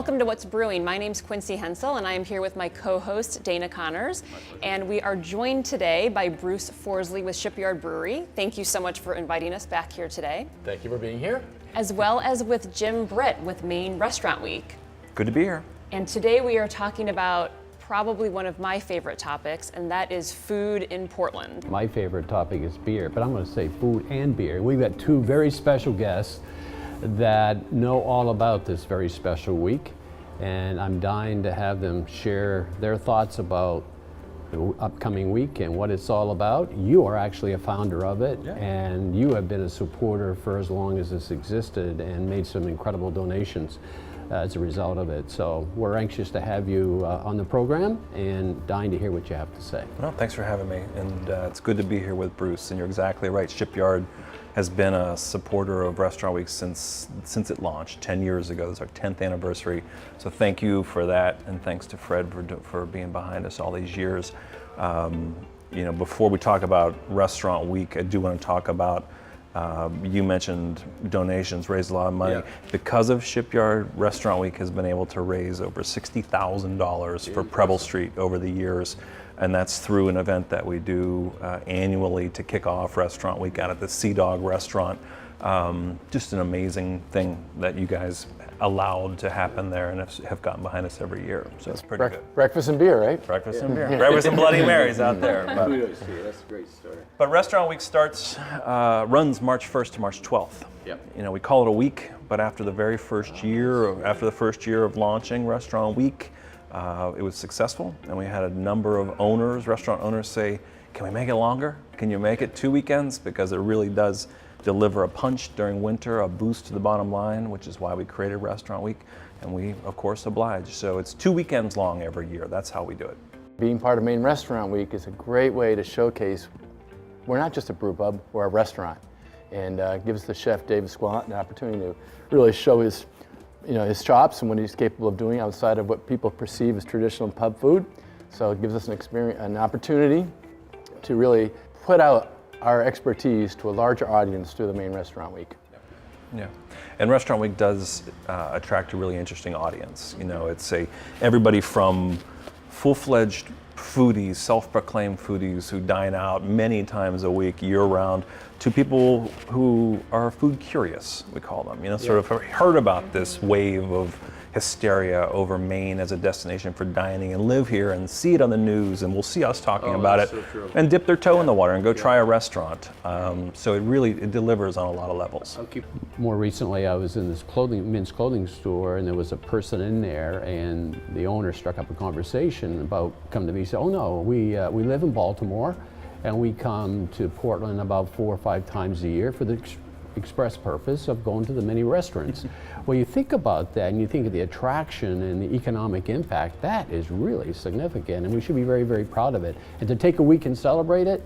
Welcome to What's Brewing. My name's Quincy Hensel, and I am here with my co-host, Dana Connors. And we are joined today by Bruce Forsley with Shipyard Brewery. Thank you so much for inviting us back here today. Thank you for being here. As well as with Jim Britt with Maine Restaurant Week. Good to be here. And today we are talking about probably one of my favorite topics, and that is food in Portland. My favorite topic is beer, but I'm going to say food and beer. We've got two very special guests that know all about this very special week, and I'm dying to have them share their thoughts about the upcoming week and what it's all about. You are actually a founder of it, and you have been a supporter for as long as this existed and made some incredible donations as a result of it. So we're anxious to have you on the program and dying to hear what you have to say. Well, thanks for having me, and it's good to be here with Bruce. And you're exactly right. Shipyard has been a supporter of Restaurant Week since it launched 10 years ago. This is our 10th anniversary. So thank you for that, and thanks to Fred for being behind us all these years. Before we talk about Restaurant Week, I do want to talk about, you mentioned donations, raised a lot of money. Yeah. Because of Shipyard, Restaurant Week has been able to raise over $60,000 for Preble Street over the years. And that's through an event that we do annually to kick off Restaurant Week out at the Sea Dog restaurant. Just an amazing thing that you guys allowed to happen there and have gotten behind us every year. So it's pretty good. Breakfast and beer, right? Breakfast and beer. Breakfast and Bloody Marys out there. Kudos to you. That's a great story. But Restaurant Week runs March 1st to March 12th. Yep. We call it a week, but after the very first year, of launching Restaurant Week, it was successful, and we had a number of restaurant owners say, can we make it longer? Can you make it 2 weekends? Because it really does deliver a punch during winter, a boost to the bottom line, which is why we created Restaurant Week, and we, of course, oblige. So it's 2 weekends long every year. That's how we do it. Being part of Maine Restaurant Week is a great way to showcase we're not just a brew pub, we're a restaurant, and gives the chef, David Squat, an opportunity to really show his chops and what he's capable of doing outside of what people perceive as traditional pub food. So it gives us an opportunity to really put out our expertise to a larger audience through the Maine Restaurant Week. Yeah, and Restaurant Week does attract a really interesting audience. It's everybody from full-fledged foodies, self-proclaimed foodies who dine out many times a week, year-round, to people who are food curious, we call them. Sort of heard about this wave of hysteria over Maine as a destination for dining and live here and see it on the news, and we'll see us talking about it and dip their toe in the water and go try a restaurant. So it delivers on a lot of levels. More recently, I was in this men's clothing store, and there was a person in there, and the owner struck up a conversation about coming to me. He said, "Oh no, we live in Baltimore, and we come to Portland about 4 or 5 times a year for the express purpose of going to the many restaurants." Well, you think about that and you think of the attraction and the economic impact, that is really significant, and we should be very, very proud of it. And to take a week and celebrate it,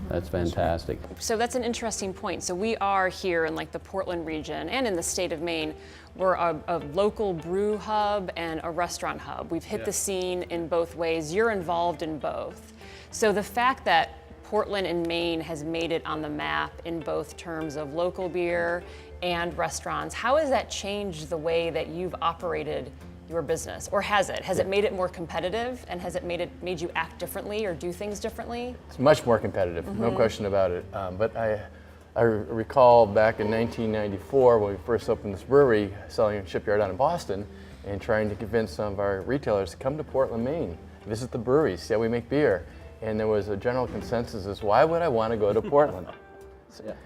that's fantastic. So that's an interesting point. So we are here in the Portland region and in the state of Maine. We're a local brew hub and a restaurant hub. We've hit the scene in both ways. You're involved in both. So the fact that Portland and Maine has made it on the map in both terms of local beer and restaurants, how has that changed the way that you've operated your business? Or has it? Has it made it more competitive, and has it made you act differently or do things differently? It's much more competitive, no question about it. But I recall back in 1994 when we first opened this brewery, selling at Shipyard out in Boston, and trying to convince some of our retailers to come to Portland, Maine, visit the brewery, see how we make beer. And there was a general consensus as why would I want to go to Portland?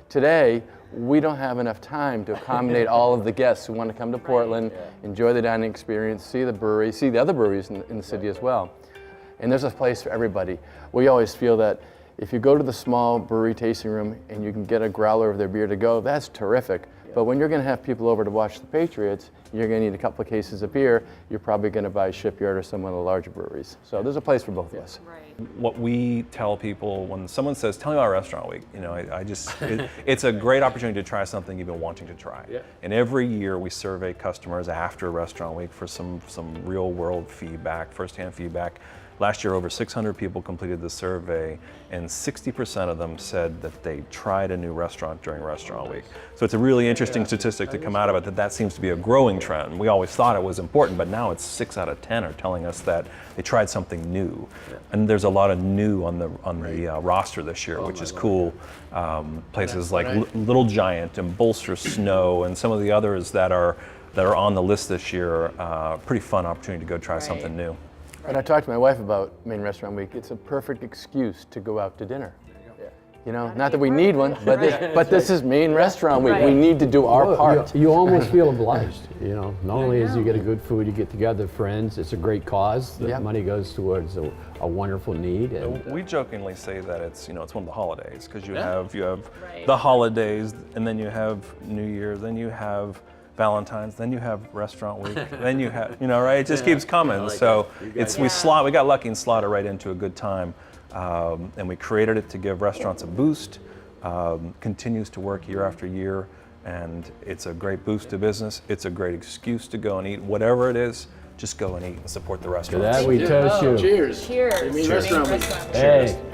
Today, we don't have enough time to accommodate all of the guests who want to come to Portland, enjoy the dining experience, see the brewery, see the other breweries in the city as well. And there's a place for everybody. We always feel that if you go to the small brewery tasting room and you can get a growler of their beer to go, that's terrific. But when you're going to have people over to watch the Patriots, you're going to need a couple of cases of beer, you're probably going to buy Shipyard or some of the larger breweries. So there's a place for both of us. Right. What we tell people when someone says, "Tell me about Restaurant Week," it's a great opportunity to try something you've been wanting to try. Yeah. And every year we survey customers after Restaurant Week for some real world feedback, firsthand feedback. Last year, over 600 people completed the survey, and 60% of them said that they tried a new restaurant during Restaurant Week. So it's a really interesting statistic to come out of it, that seems to be a growing trend. We always thought it was important, but now it's 6 out of 10 are telling us that they tried something new. And there's a lot of new on the roster this year, which is cool. Places like Little Giant and Bolster Snow and some of the others that are on the list this year. Pretty fun opportunity to go try something new. And I talked to my wife about Maine Restaurant Week. It's a perfect excuse to go out to dinner. You know, not that we need one, but this is Maine Restaurant Week. Right. We need to do our part. You almost feel obliged, you know. Not only is you get a good food, you get together friends. It's a great cause. The money goes towards a wonderful need. And We jokingly say that it's one of the holidays, because you have the holidays, and then you have New Year, then you have Valentine's, then you have Restaurant Week, then you have, right? It just keeps coming. So we got lucky and slotted right into a good time, and we created it to give restaurants a boost. Continues to work year after year, and it's a great boost to business. It's a great excuse to go and eat whatever it is. Just go and eat and support the for restaurant. that we toast you. Cheers. Cheers. Maine to Restaurant Maine Week. Restaurant Week. Hey.